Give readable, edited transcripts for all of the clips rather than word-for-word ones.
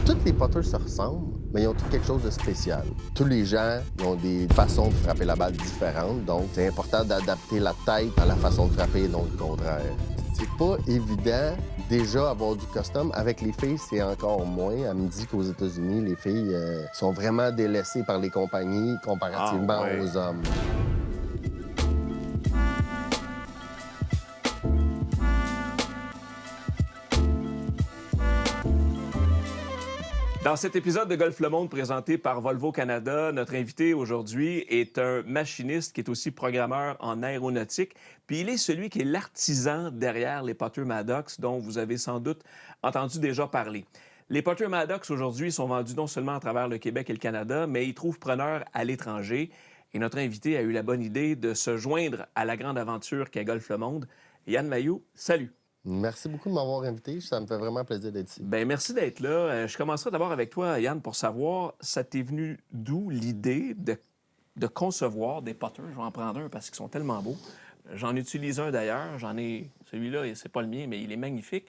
Tous les potters se ressemblent, mais ils ont tous quelque chose de spécial. Tous les gens ils ont des façons de frapper la balle différentes, donc c'est important d'adapter la tête à la façon de frapper et non le contraire. C'est pas évident déjà avoir du custom. Avec les filles, c'est encore moins. Elle me dit qu'aux États-Unis, les filles sont vraiment délaissées par les compagnies comparativement aux hommes. Dans cet épisode de Golf Le Monde présenté par Volvo Canada, notre invité aujourd'hui est un machiniste qui est aussi programmeur en aéronautique. Puis il est celui qui est l'artisan derrière les Putters Maddox dont vous avez sans doute entendu déjà parler. Les Putters Maddox aujourd'hui sont vendus non seulement à travers le Québec et le Canada, mais ils trouvent preneur à l'étranger. Et notre invité a eu la bonne idée de se joindre à la grande aventure qu'est Golf Le Monde. Yann Mailloux, salut! Merci beaucoup de m'avoir invité. Ça me fait vraiment plaisir d'être ici. Bien, merci d'être là. Je commencerai d'abord avec toi, Yann, pour savoir, ça t'est venu d'où l'idée de concevoir des putters? Je vais en prendre un parce qu'ils sont tellement beaux. J'en utilise un d'ailleurs. Celui-là, c'est pas le mien, mais il est magnifique.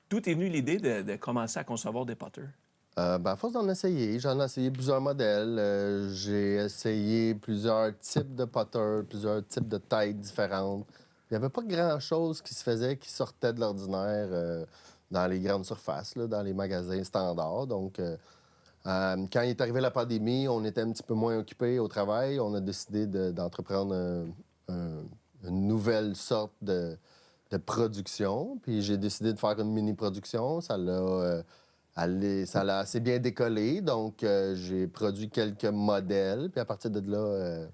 D'où est venue l'idée de commencer à concevoir des putters? À force d'en essayer, j'en ai essayé plusieurs modèles. J'ai essayé plusieurs types de putters, plusieurs types de tailles différentes. Il n'y avait pas grand-chose qui se faisait qui sortait de l'ordinaire dans les grandes surfaces, là, dans les magasins standards. Donc, quand est arrivée la pandémie, on était un petit peu moins occupés au travail. On a décidé d'entreprendre une nouvelle sorte de production. Puis j'ai décidé de faire une mini-production. Ça l'a assez bien décollé. Donc, j'ai produit quelques modèles. Puis à partir de là,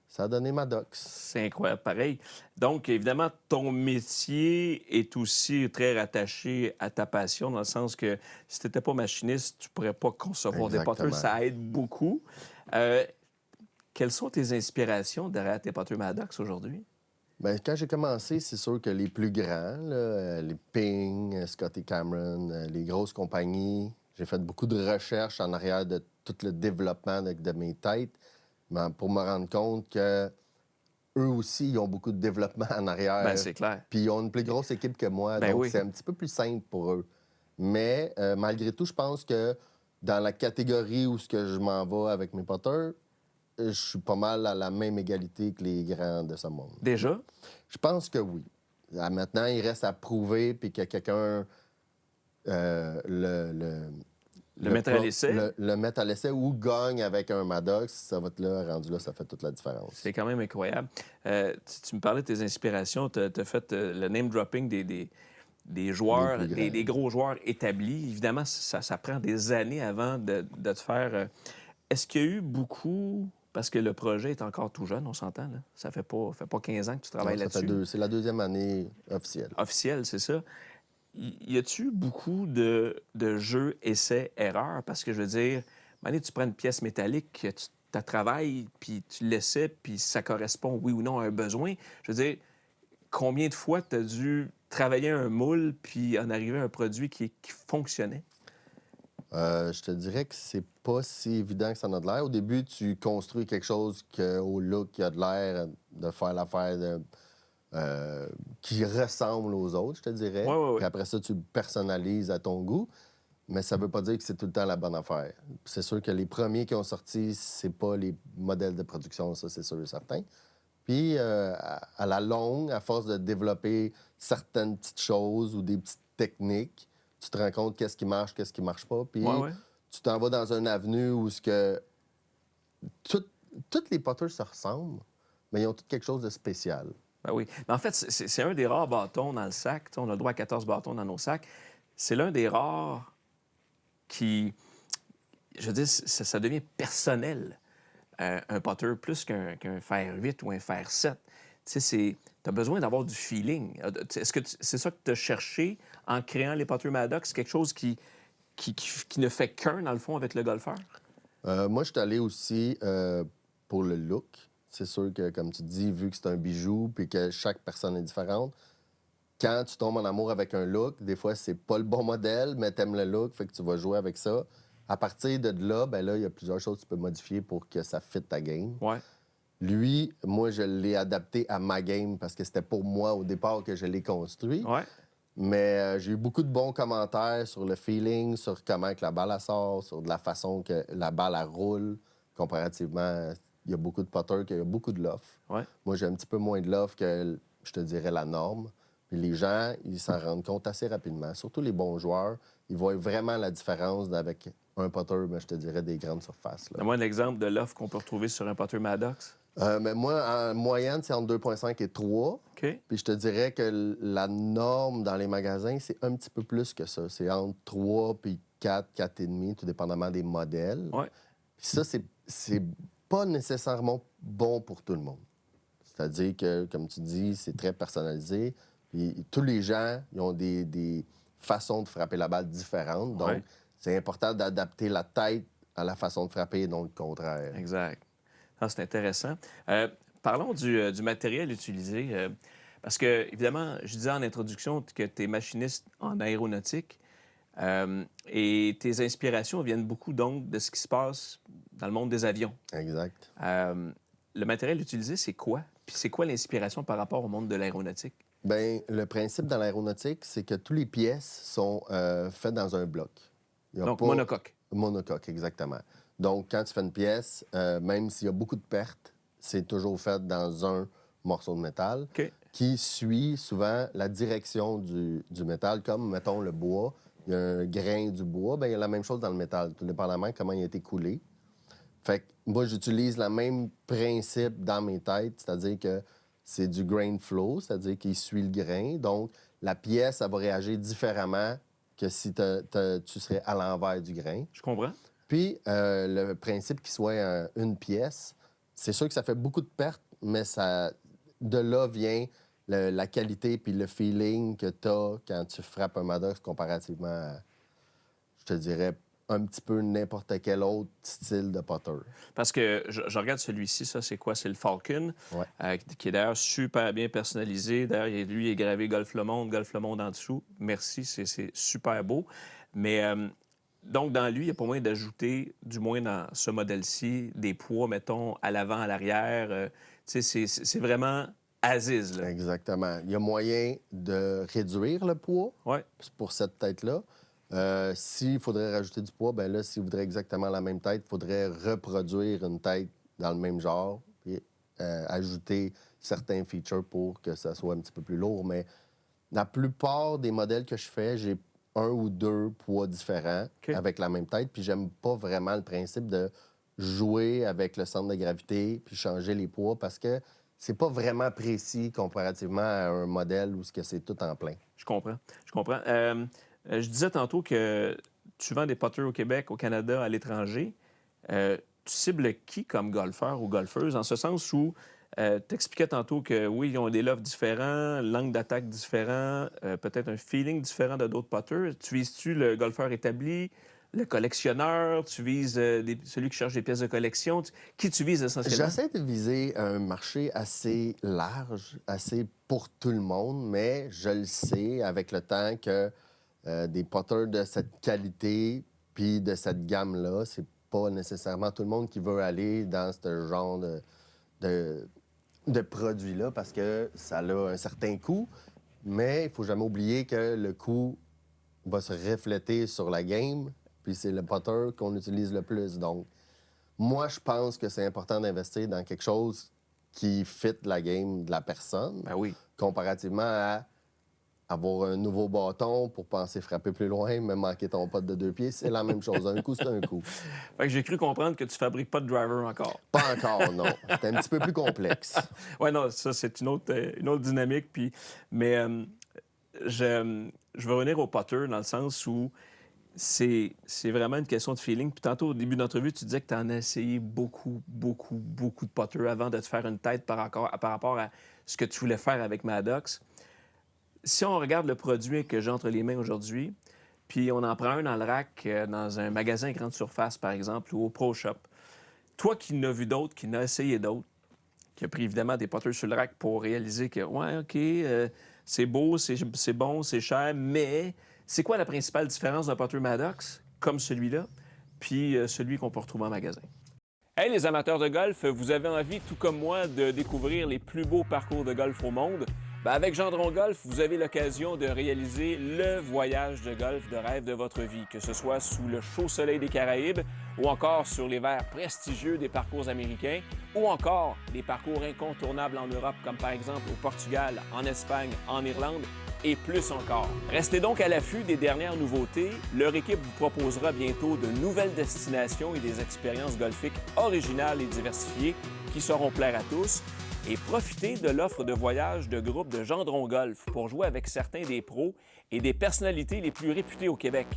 ça a donné Maddox. C'est incroyable, pareil. Donc, évidemment, ton métier est aussi très rattaché à ta passion, dans le sens que si tu n'étais pas machiniste, tu ne pourrais pas concevoir des putters. Ça aide beaucoup. Quelles sont tes inspirations derrière tes Putters Maddox aujourd'hui? Bien, quand j'ai commencé, c'est sûr que les plus grands, là, les Ping, Scotty Cameron, les grosses compagnies, j'ai fait beaucoup de recherches en arrière de tout le développement de mes têtes pour me rendre compte que eux aussi, ils ont beaucoup de développement en arrière. Bien, c'est clair. Puis ils ont une plus grosse équipe que moi, Ben donc oui. c'est un petit peu plus simple pour eux. Mais malgré tout, je pense que dans la catégorie où ce que je m'en vais avec mes putters, je suis pas mal à la même égalité que les grands de ce monde. Déjà? Je pense que oui. Maintenant, il reste à prouver puis que quelqu'un Le mettre à l'essai? le mette à l'essai ou gagne avec un Maddox, ça va être là, rendu là, ça fait toute la différence. C'est quand même incroyable. Tu me parlais de tes inspirations. Tu as fait le name-dropping des joueurs, des gros joueurs établis. Évidemment, ça prend des années avant de te faire... Est-ce qu'il y a eu beaucoup... Parce que le projet est encore tout jeune, on s'entend, là. Ça fait pas 15 ans que tu travailles là-dessus. C'est la deuxième année officielle. Officielle, c'est ça. Y a-tu beaucoup de jeux, essais, erreurs? Parce que je veux dire, tu prends une pièce métallique, tu travailles, puis tu l'essaies, puis ça correspond, oui ou non, à un besoin. Je veux dire, combien de fois tu as dû travailler un moule, puis en arriver à un produit qui fonctionnait? Je te dirais que c'est pas si évident que ça en a de l'air. Au début, tu construis quelque chose au look qui a de l'air de faire l'affaire qui ressemble aux autres, je te dirais. Ouais. Puis après ça, tu le personnalises à ton goût. Mais ça veut pas dire que c'est tout le temps la bonne affaire. C'est sûr que les premiers qui ont sorti, c'est pas les modèles de production, ça, c'est sûr et certain. Puis, à la longue, à force de développer certaines petites choses ou des petites techniques, tu te rends compte qu'est-ce qui marche pas. Puis, tu t'en vas dans une avenue où toutes les putters se ressemblent, mais ils ont tous quelque chose de spécial. Ben oui. Mais en fait, c'est un des rares bâtons dans le sac. On a le droit à 14 bâtons dans nos sacs. C'est l'un des rares qui... Je veux dire, ça devient personnel, un putter, plus qu'un fer 8 ou un fer 7. Tu sais, tu as besoin d'avoir du feeling. Est-ce que c'est ça que tu as cherché en créant les Putters Maddox? Quelque chose qui ne fait qu'un, dans le fond, avec le golfeur? Moi, je suis allé aussi pour le look. C'est sûr que, comme tu dis, vu que c'est un bijou puis que chaque personne est différente, quand tu tombes en amour avec un look, des fois, c'est pas le bon modèle, mais t'aimes le look, fait que tu vas jouer avec ça. À partir de là, ben là, il y a plusieurs choses que tu peux modifier pour que ça fitte ta game. Ouais. Lui, moi, je l'ai adapté à ma game parce que c'était pour moi au départ que je l'ai construit. Ouais. Mais j'ai eu beaucoup de bons commentaires sur le feeling, sur comment que la balle elle sort, sur de la façon que la balle elle roule. Comparativement, il y a beaucoup de putters qui ont beaucoup de loft. Ouais. Moi, j'ai un petit peu moins de loft que, je te dirais, la norme. Puis les gens, ils s'en rendent compte assez rapidement. Surtout les bons joueurs, ils voient vraiment la différence avec un putter, mais je te dirais, des grandes surfaces. Là. Donne-moi un exemple de l'offre qu'on peut retrouver sur un putter Maddox. Mais moi, en moyenne, c'est entre 2,5 et 3. OK. Puis je te dirais que la norme dans les magasins, c'est un petit peu plus que ça. C'est entre 3 puis 4, 4,5, tout dépendamment des modèles. Ouais. Puis ça, c'est pas nécessairement bon pour tout le monde. C'est-à-dire que, comme tu dis, c'est très personnalisé. Puis tous les gens, ils ont des façons de frapper la balle différentes. Donc, Ouais. c'est important d'adapter la tête à la façon de frapper et non le contraire. Exact. Ah, c'est intéressant. Parlons du matériel utilisé. Parce que, évidemment, je disais en introduction que tu es machiniste en aéronautique et tes inspirations viennent beaucoup donc de ce qui se passe dans le monde des avions. Exact. Le matériel utilisé, c'est quoi? Puis c'est quoi l'inspiration par rapport au monde de l'aéronautique? Bien, le principe dans l'aéronautique, c'est que toutes les pièces sont faites dans un bloc. Il y a Donc, pas- monocoque. Monocoque, exactement. Donc, quand tu fais une pièce, même s'il y a beaucoup de pertes, c'est toujours fait dans un morceau de métal OK. qui suit souvent la direction du métal, comme, mettons, le bois. Il y a un grain du bois, bien, il y a la même chose dans le métal, tout dépendamment de comment il a été coulé. Fait que moi, j'utilise le même principe dans mes têtes, c'est-à-dire que c'est du grain flow, c'est-à-dire qu'il suit le grain. Donc, la pièce, elle va réagir différemment que si tu serais à l'envers du grain. Je comprends. Puis, le principe qu'il soit une pièce, c'est sûr que ça fait beaucoup de pertes, mais de là vient la qualité puis le feeling que tu as quand tu frappes un Maddox comparativement à, je te dirais, un petit peu n'importe quel autre style de putter. Parce que je regarde celui-ci, ça, c'est quoi? C'est le Falcon, Ouais. qui est d'ailleurs super bien personnalisé. D'ailleurs, lui, il est gravé Golf Le Monde en dessous. Merci, c'est super beau. Mais donc, dans lui, il n'y a pas moyen d'ajouter, du moins dans ce modèle-ci, des poids, mettons, à l'avant, à l'arrière. Tu sais, c'est vraiment Aziz, là. Exactement. Il y a moyen de réduire le poids Ouais. pour cette tête-là. S'il faudrait rajouter du poids, ben là, s'il voudrait exactement la même tête, il faudrait reproduire une tête dans le même genre et ajouter certains features pour que ça soit un petit peu plus lourd. Mais la plupart des modèles que je fais, j'ai un ou deux poids différents OK. avec la même tête. Puis j'aime pas vraiment le principe de jouer avec le centre de gravité puis changer les poids parce que c'est pas vraiment précis comparativement à un modèle où c'est tout en plein. Je comprends. Je comprends. Je disais tantôt que tu vends des putters au Québec, au Canada, à l'étranger. Tu cibles qui comme golfeur ou golfeuse, en ce sens où tu expliquais tantôt que oui, ils ont des lofts différents, l'angle d'attaque différent, peut-être un feeling différent de d'autres putters. Tu vises-tu le golfeur établi, le collectionneur? Tu vises celui qui cherche des pièces de collection? Qui tu vises essentiellement? J'essaie de viser un marché assez large, assez pour tout le monde, mais je le sais avec le temps que des putters de cette qualité puis de cette gamme-là, c'est pas nécessairement tout le monde qui veut aller dans ce genre de produit-là parce que ça a un certain coût, mais il faut jamais oublier que le coût va se refléter sur la game, puis c'est le putter qu'on utilise le plus. Donc, moi, je pense que c'est important d'investir dans quelque chose qui fit la game de la personne, Ben oui. comparativement à avoir un nouveau bâton pour penser frapper plus loin, mais manquer ton pote de 2 pieds. C'est la même chose. Un coup, c'est un coup. Fait que j'ai cru comprendre que tu fabriques pas de driver encore. Pas encore, non. C'est un petit peu plus complexe. Oui, non, ça, c'est une autre dynamique. Puis, mais je veux revenir au putter dans le sens où c'est vraiment une question de feeling. Puis tantôt, au début de l'entrevue, tu disais que tu en as essayé beaucoup de putters avant de te faire une tête par rapport à ce que tu voulais faire avec Maddox. Si on regarde le produit que j'ai entre les mains aujourd'hui, puis on en prend un dans le rack, dans un magasin grande surface, par exemple, ou au Pro Shop, toi qui n'as vu d'autres, qui n'as essayé d'autres, qui a pris évidemment des putters sur le rack pour réaliser que, ouais, OK, c'est beau, c'est bon, c'est cher, mais c'est quoi la principale différence d'un putter Maddox, comme celui-là, puis celui qu'on peut retrouver en magasin? Hey les amateurs de golf, vous avez envie, tout comme moi, de découvrir les plus beaux parcours de golf au monde? Ben, avec Gendron Golf, vous avez l'occasion de réaliser le voyage de golf de rêve de votre vie, que ce soit sous le chaud soleil des Caraïbes ou encore sur les verts prestigieux des parcours américains ou encore des parcours incontournables en Europe, comme par exemple au Portugal, en Espagne, en Irlande et plus encore. Restez donc à l'affût des dernières nouveautés. Leur équipe vous proposera bientôt de nouvelles destinations et des expériences golfiques originales et diversifiées qui sauront plaire à tous. Et profitez de l'offre de voyage de groupe de Gendron Golf pour jouer avec certains des pros et des personnalités les plus réputées au Québec.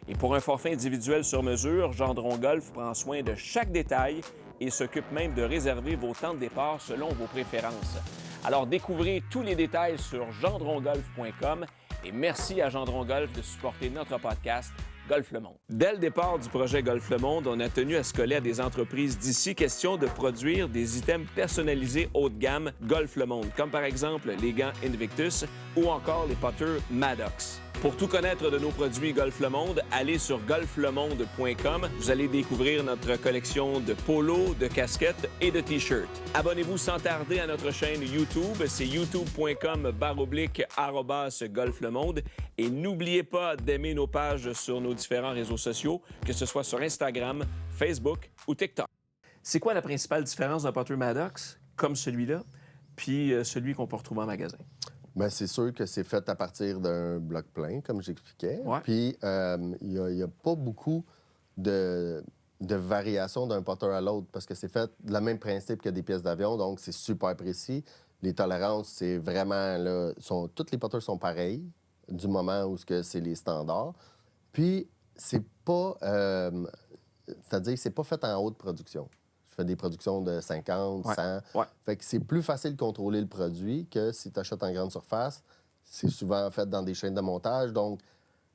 Et pour un forfait individuel sur mesure, Gendron Golf prend soin de chaque détail et s'occupe même de réserver vos temps de départ selon vos préférences. Alors découvrez tous les détails sur gendrongolf.com et merci à Gendron Golf de supporter notre podcast Golf le Monde. Dès le départ du projet Golf le Monde, on a tenu à se coller à des entreprises d'ici, question de produire des items personnalisés haut de gamme Golf le Monde, comme par exemple les gants Invictus ou encore les putters Maddox. Pour tout connaître de nos produits Golf le Monde, allez sur golflemonde.com. Vous allez découvrir notre collection de polos, de casquettes et de t-shirts. Abonnez-vous sans tarder à notre chaîne YouTube. C'est youtube.com/golflemonde. Et n'oubliez pas d'aimer nos pages sur nos différents réseaux sociaux, que ce soit sur Instagram, Facebook ou TikTok. C'est quoi la principale différence d'un putter Maddox, comme celui-là, puis celui qu'on peut retrouver en magasin? Bien, c'est sûr que c'est fait à partir d'un bloc plein, comme j'expliquais. Ouais. Puis, il n'y a pas beaucoup de variations d'un putter à l'autre parce que c'est fait le même principe que des pièces d'avion, donc c'est super précis. Les tolérances, c'est vraiment, là, toutes les putters sont pareils du moment où c'est les standards. Puis, c'est pas... c'est-à-dire que c'est pas fait en haute production. Je fais des productions de 50, 100. Ouais. Fait que c'est plus facile de contrôler le produit que si tu achètes en grande surface. C'est souvent fait dans des chaînes de montage, donc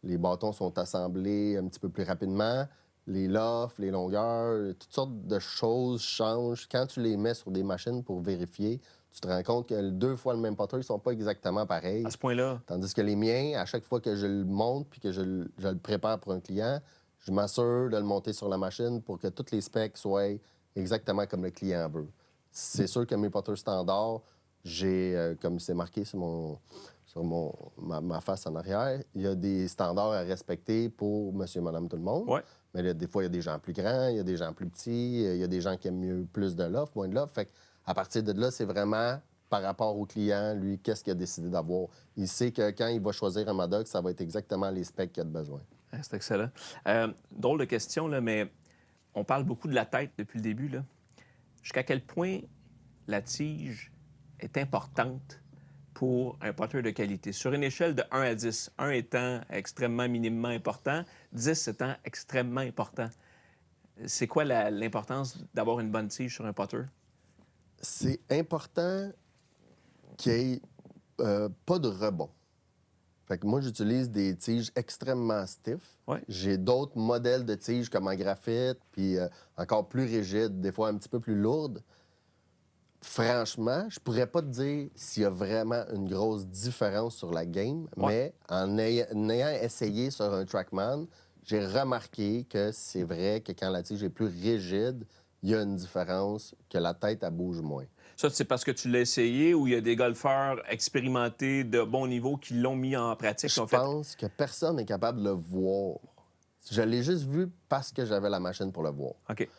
les bâtons sont assemblés un petit peu plus rapidement. Les lofts, les longueurs, toutes sortes de choses changent. Quand tu les mets sur des machines pour vérifier, tu te rends compte que 2 fois le même putter, ils ne sont pas exactement pareils. À ce point-là? Tandis que les miens, à chaque fois que je le monte puis que je le prépare pour un client, je m'assure de le monter sur la machine pour que tous les specs soient exactement comme le client veut. C'est sûr que mes putters standards, j'ai, comme c'est marqué sur ma face en arrière, il y a des standards à respecter pour monsieur, madame, tout le monde. Ouais. Mais là, des fois, il y a des gens plus grands, il y a des gens plus petits, il y a des gens qui aiment mieux plus de loft, moins de loft. Fait à partir de là, c'est vraiment par rapport au client, lui, qu'est-ce qu'il a décidé d'avoir. Il sait que quand il va choisir un Maddox, ça va être exactement les specs qu'il a de besoin. C'est excellent. Drôle de question, là, mais on parle beaucoup de la tête depuis le début. Là. Jusqu'à quel point la tige est importante pour un putter de qualité? Sur une échelle de 1 à 10, 1 étant extrêmement minimement important, 10 étant extrêmement important. C'est quoi l'importance d'avoir une bonne tige sur un putter? C'est important qu'il n'y ait pas de rebond. Fait que moi, j'utilise des tiges extrêmement stiff. Ouais. J'ai d'autres modèles de tiges comme en graphite, puis encore plus rigides, des fois un petit peu plus lourdes. Franchement, je pourrais pas te dire s'il y a vraiment une grosse différence sur la game, mais en ayant essayé sur un Trackman, j'ai remarqué que c'est vrai que quand la tige est plus rigide, il y a une différence, que la tête, elle bouge moins. Ça, c'est parce que tu l'as essayé ou il y a des golfeurs expérimentés de bon niveau qui l'ont mis en pratique? Je pense que personne n'est capable de le voir. Je l'ai juste vu parce que j'avais la machine pour le voir. OK.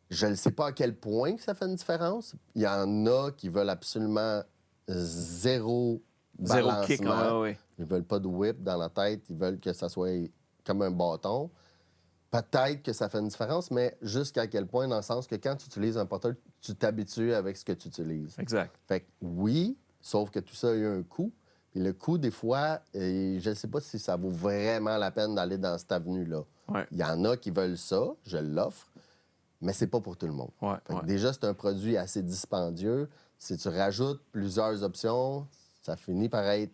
Je ne sais pas à quel point que ça fait une différence. Il y en a qui veulent absolument zéro balancement. Kick, ouais. Ils veulent pas de whip dans la tête. Ils veulent que ça soit comme un bâton. Peut-être que ça fait une différence, mais jusqu'à quel point, dans le sens que quand tu utilises un putter, tu t'habitues avec ce que tu utilises. Exact. Fait que oui, sauf que tout ça a eu un coût. Puis le coût, des fois, je ne sais pas si ça vaut vraiment la peine d'aller dans cette avenue-là. Ouais. Il y en a qui veulent ça, je l'offre, mais c'est pas pour tout le monde. Ouais, Fait que ouais. déjà, c'est un produit assez dispendieux. Si tu rajoutes plusieurs options, ça finit par être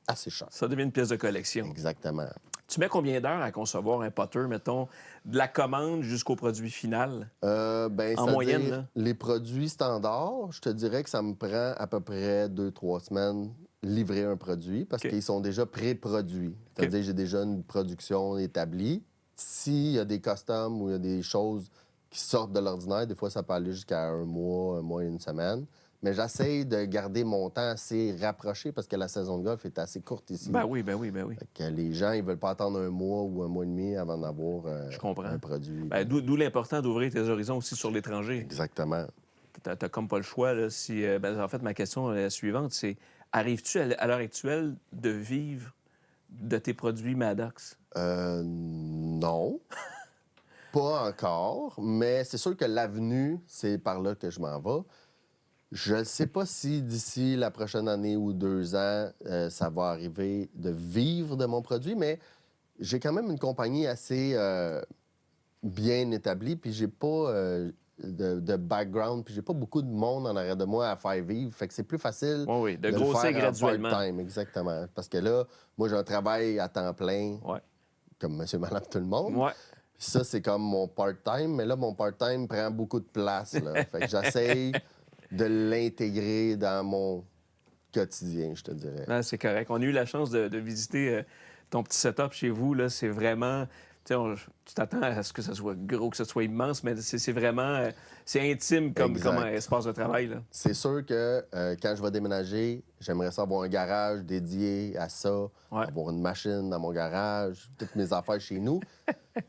assez cher. Ça devient une pièce de collection. Exactement. Tu mets combien d'heures à concevoir un putter, mettons, de la commande jusqu'au produit final? En moyenne, là? Les produits standards, je te dirais que ça me prend à peu près 2-3 semaines livrer un produit parce qu'ils sont déjà pré-produits. C'est-à-dire j'ai déjà une production établie. S'il y a des customs ou il y a des choses qui sortent de l'ordinaire, des fois, ça peut aller jusqu'à un mois et une semaine. mais j'essaye de garder mon temps assez rapproché parce que la saison de golf est assez courte ici. Ben oui, ben oui, ben oui. Fait que les gens, ils veulent pas attendre un mois ou un mois et demi avant d'avoir Je comprends. un produit. Ben, d'où l'important d'ouvrir tes horizons aussi sur l'étranger. Exactement. T'as comme pas le choix. Là, si, ben, en fait, ma question est la suivante, c'est arrives-tu à l'heure actuelle de vivre de tes produits Maddox? Non, pas encore, mais c'est sûr que l'avenue, c'est par là que je m'en vais. Je ne sais pas si d'ici la prochaine année ou 2 ans, ça va arriver de vivre de mon produit, mais j'ai quand même une compagnie assez bien établie, puis j'ai pas de background, puis j'ai pas beaucoup de monde en arrière de moi à faire vivre. Fait que c'est plus facile Oui, oui, de de le grossir faire en graduellement. part-time, exactement. Parce que là, moi, j'ai un travail à temps plein, Ouais. comme monsieur, madame, tout le monde. Ouais. Puis ça, c'est comme mon part-time, mais là, mon part-time prend beaucoup de place, là. Fait que j'essaye de l'intégrer dans mon quotidien, je te dirais. Ah, c'est correct. On a eu la chance de visiter ton petit setup chez vous. Là. C'est vraiment. Tu t'attends à ce que ce soit gros, que ce soit immense, mais c'est vraiment. C'est intime comme un Exact. espace de travail. Là. C'est sûr que quand je vais déménager, j'aimerais ça avoir un garage dédié à ça, Ouais. avoir une machine dans mon garage, toutes mes affaires chez nous.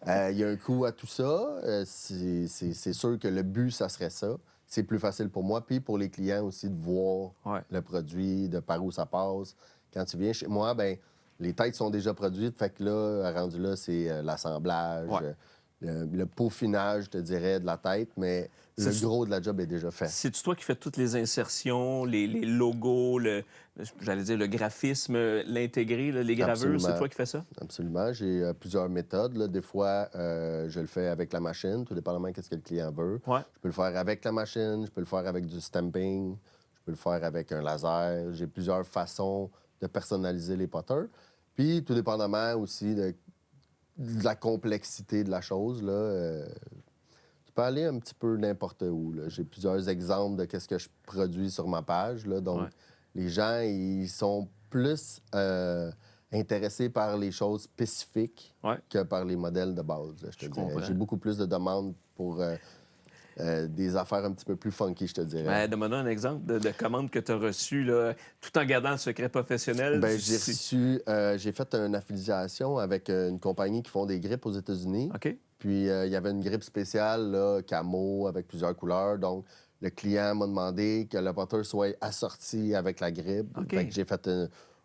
Il y a un coût à tout ça. C'est sûr que le but, ça serait ça. C'est plus facile pour moi, puis pour les clients aussi de voir Ouais. le produit, de par où ça passe. Quand tu viens chez moi, ben les têtes sont déjà produites, fait que là, rendu là, c'est l'assemblage, Ouais. le peaufinage, je te dirais, de la tête, mais le C'est- gros de la job est déjà fait. C'est-tu toi qui fais toutes les insertions, les logos, j'allais dire le graphisme, l'intégré, là, les gravures, c'est Absolument. toi qui fais ça? Absolument. J'ai plusieurs méthodes, là. Des fois, je le fais avec la machine, tout dépendamment de ce que le client veut. Ouais. Je peux le faire avec la machine, je peux le faire avec du stamping, je peux le faire avec un laser. J'ai plusieurs façons de personnaliser les potters. Puis, tout dépendamment aussi de la complexité de la chose, là, tu peux aller un petit peu n'importe où, là. J'ai plusieurs exemples de ce que je produis sur ma page, là. Donc, Ouais. les gens, ils sont plus intéressés par les choses spécifiques Ouais. que par les modèles de base, là, je te dirais. comprends. J'ai beaucoup plus de demandes pour des affaires un petit peu plus funky, je te dirais. Ben, donne-moi un exemple de commande que tu as reçue, là, tout en gardant le secret professionnel. Ben, j'ai fait une affiliation avec une compagnie qui font des grippes aux États-Unis. OK? Puis, il y avait une grippe spéciale, là, camo, avec plusieurs couleurs. Donc, le client m'a demandé que le potter soit assorti avec la grippe. OK. Fait que j'ai fait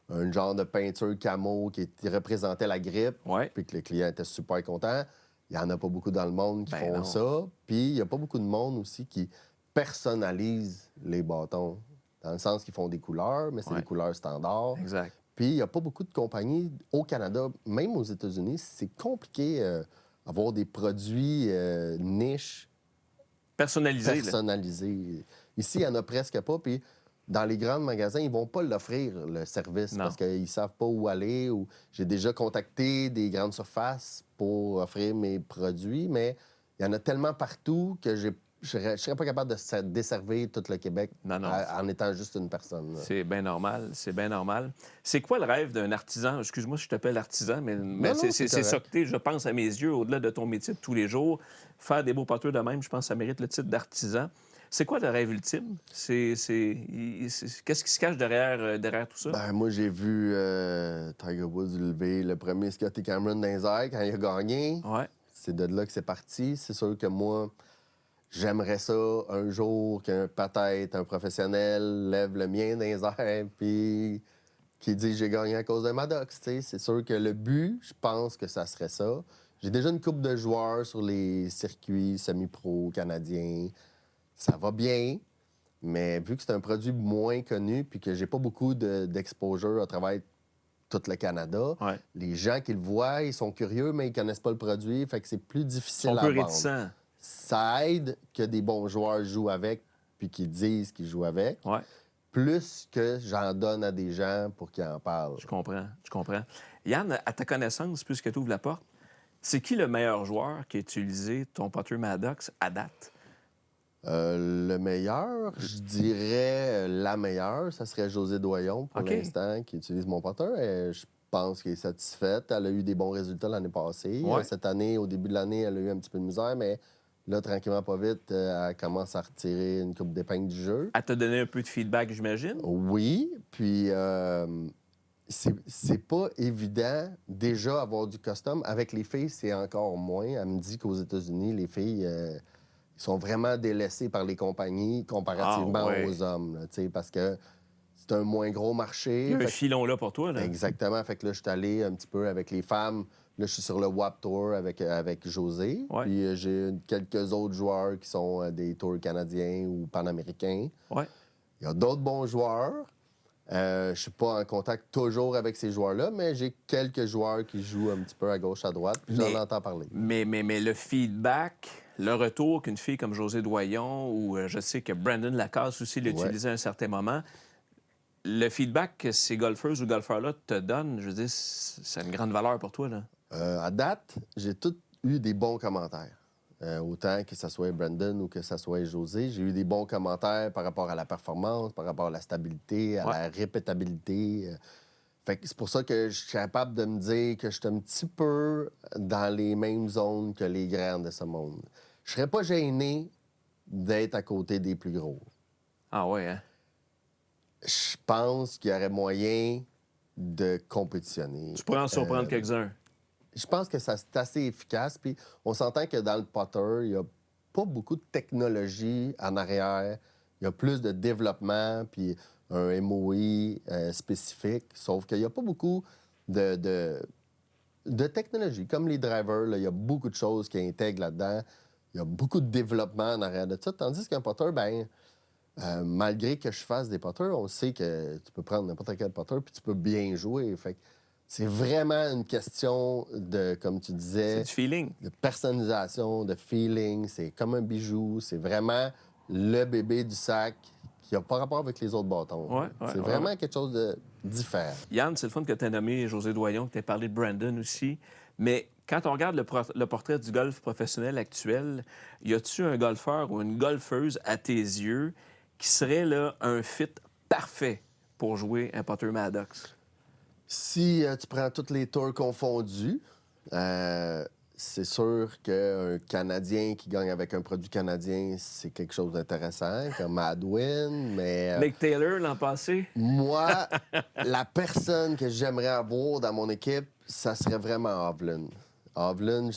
un genre de peinture camo qui représentait la grippe. Ouais. Puis que le client était super content. Il n'y en a pas beaucoup dans le monde qui Ben font non. ça. Puis, il n'y a pas beaucoup de monde aussi qui personnalise les bâtons. Dans le sens qu'ils font des couleurs, mais c'est Ouais. des couleurs standards. Exact. Puis, il n'y a pas beaucoup de compagnies au Canada, même aux États-Unis. C'est compliqué d'avoir des produits niches Personnalisé, là. personnalisés. Ici, il n'y en a presque pas. Puis, dans les grands magasins, ils vont pas l'offrir, le service, Non. parce qu'ils savent pas où aller. Ou j'ai déjà contacté des grandes surfaces pour offrir mes produits, mais il y en a tellement partout que je serais pas capable de desservir tout le Québec Non, non. en étant juste une personne, là. C'est bien normal, c'est bien normal. C'est quoi le rêve d'un artisan? Excuse-moi si je t'appelle artisan, mais non, c'est c'est ça correct. que t'es, je pense, à mes yeux, au-delà de ton métier de tous les jours. Faire des beaux potters de même, je pense que ça mérite le titre d'artisan. C'est quoi le rêve ultime? Qu'est-ce qui se cache derrière tout ça? Ben, moi, j'ai vu Tiger Woods lever le premier Scotty Cameron dans les airs quand il a gagné. Ouais, C'est de là que c'est parti. C'est sûr que moi, j'aimerais ça un jour qu'un peut-être un professionnel lève le mien dans les airs puis qui dit j'ai gagné à cause de Maddox. Tu sais. C'est sûr que le but, je pense que ça serait ça. J'ai déjà une couple de joueurs sur les circuits semi-pro canadiens. Ça va bien. Mais vu que c'est un produit moins connu puis que j'ai pas beaucoup d'exposure à travers tout le Canada, ouais. les gens qui le voient, ils sont curieux, mais ils connaissent pas le produit. Fait que c'est plus Ils difficile sont à peu vendre. réticents. Ça aide que des bons joueurs jouent avec puis qu'ils disent qu'ils jouent avec, Ouais, plus que j'en donne à des gens pour qu'ils en parlent. je comprends. Yann, à ta connaissance, puisque tu ouvres la porte, c'est qui le meilleur joueur qui a utilisé ton potter Maddox à date? Le meilleur, je dirais la meilleure, ça serait José Doyon pour OK. l'instant, qui utilise mon potter. Et je pense qu'elle est satisfaite. Elle a eu des bons résultats l'année passée. Ouais. Cette année, au début de l'année, elle a eu un petit peu de misère, mais Là, tranquillement, pas vite, elle commence à retirer une coupe d'épingle du jeu. Elle t'a donné un peu de feedback, j'imagine? Oui, puis c'est pas évident déjà avoir du custom. Avec les filles, c'est encore moins. Elle me dit qu'aux États-Unis, les filles ils sont vraiment délaissées par les compagnies comparativement Ah, ouais. aux hommes, là, tu sais, parce que c'est un moins gros Il marché. y a un Fait filon là pour toi, là. exactement. Fait que là, je suis allé un petit peu avec les femmes. Là, je suis sur le WAP Tour avec José. Ouais, Puis j'ai quelques autres joueurs qui sont des tours canadiens ou panaméricains. ouais. Il y a d'autres bons joueurs. Je suis pas en contact toujours avec ces joueurs-là, mais j'ai quelques joueurs qui jouent un petit peu à gauche, à droite, puis j'en Mais, entends parler. mais le feedback, le retour qu'une fille comme José Doyon ou je sais que Brandon Lacasse aussi Ouais. l'utilisait à un certain moment, le feedback que ces golfeuses ou golfeurs-là te donnent, je veux dire, c'est une grande valeur pour toi, là. À date, j'ai tous eu des bons commentaires. Autant que ce soit Brandon ou que ce soit José, j'ai eu des bons commentaires par rapport à la performance, par rapport à la stabilité, à Ouais. la répétabilité. Fait que c'est pour ça que je suis capable de me dire que je suis un petit peu dans les mêmes zones que les grands de ce monde. Je serais pas gêné d'être à côté des plus gros. Ah ouais, hein? Je pense qu'il y aurait moyen de compétitionner. Tu pourrais en surprendre quelques-uns. Je pense que ça, c'est assez efficace. Puis on s'entend que dans le putter, il n'y a pas beaucoup de technologie en arrière. Il y a plus de développement, puis un MOI spécifique. Sauf qu'il n'y a pas beaucoup de technologie. Comme les drivers, là, il y a beaucoup de choses qui intègrent là-dedans. Il y a beaucoup de développement en arrière de ça. Tandis qu'un putter, ben malgré que je fasse des putters, on sait que tu peux prendre n'importe quel putter puis tu peux bien jouer. Fait que c'est vraiment une question de, comme tu C'est disais, du feeling. de personnalisation, de feeling. C'est comme un bijou. C'est vraiment le bébé du sac qui n'a pas rapport avec les autres bâtons. Ouais, ouais, C'est ouais, vraiment ouais. quelque chose de différent. Yann, c'est le fun que tu aies nommé José Doyon, que tu aies parlé de Brandon aussi. Mais quand on regarde le portrait du golf professionnel actuel, y a-tu un golfeur ou une golfeuse à tes yeux qui serait là un fit parfait pour jouer un putter Maddox? Si tu prends tous les tours confondus, c'est sûr qu'un Canadien qui gagne avec un produit canadien, c'est quelque chose d'intéressant, comme Adwin, mais Nick Taylor, l'an passé? moi, la personne que j'aimerais avoir dans mon équipe, ça serait vraiment Hovland. Hovland,